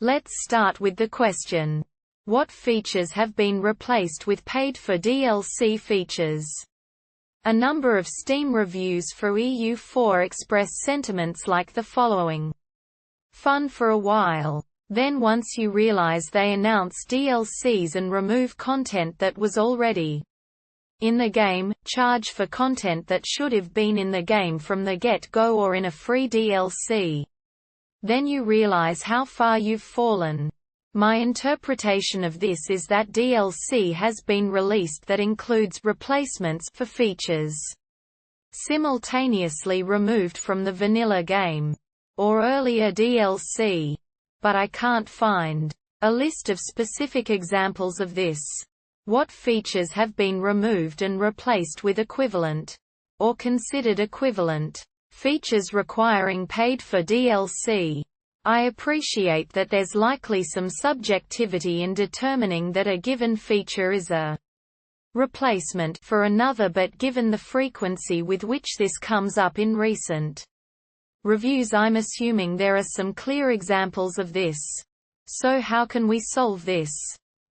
Let's start with the question. What features have been replaced with paid-for DLC features? A number of Steam reviews for EU4 express sentiments like the following. Fun for a while. Then once you realize they announce DLCs and remove content that was already in the game, charge for content that should have been in the game from the get-go or in a free DLC. Then you realize how far you've fallen. My interpretation of this is that DLC has been released that includes replacements for features simultaneously removed from the vanilla game, or earlier DLC. But I can't find a list of specific examples of this. What features have been removed and replaced with equivalent, or considered equivalent, features requiring paid-for DLC? I appreciate that there's likely some subjectivity in determining that a given feature is a replacement for another, but given the frequency with which this comes up in recent reviews, I'm assuming there are some clear examples of this. So how can we solve this?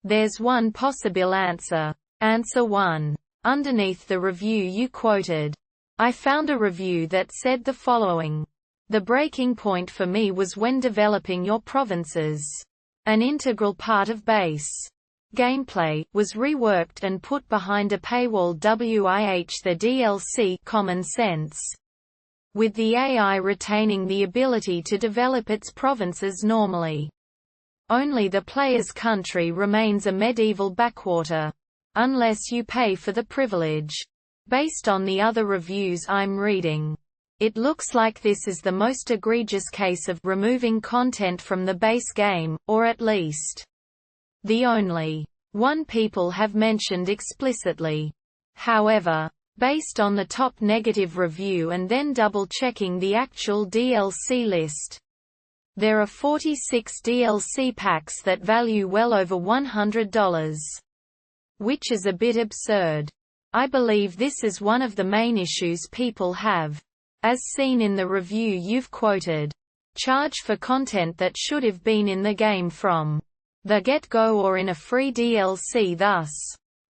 There's one possible answer. Answer 1. Underneath the review you quoted, I found a review that said the following. The breaking point for me was when developing your provinces. An integral part of base gameplay was reworked and put behind a paywall, which the DLC common sense, with the AI retaining the ability to develop its provinces normally. Only the player's country remains a medieval backwater, unless you pay for the privilege. Based on the other reviews I'm reading, it looks like this is the most egregious case of removing content from the base game, or at least the only one people have mentioned explicitly. However, based on the top negative review and then double-checking the actual DLC list, there are 46 DLC packs that value well over $100. Which is a bit absurd. I believe this is one of the main issues people have. As seen in the review you've quoted, charge for content that should have been in the game from the get-go or in a free DLC. Thus,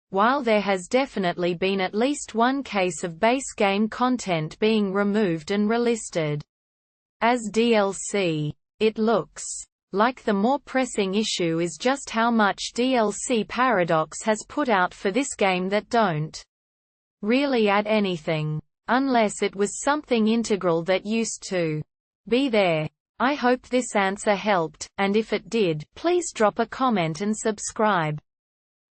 while there has definitely been at least one case of base game content being removed and relisted as DLC, it looks like the more pressing issue is just how much DLC Paradox has put out for this game that don't really add anything, unless it was something integral that used to be there. I hope this answer helped, and if it did, please drop a comment and subscribe.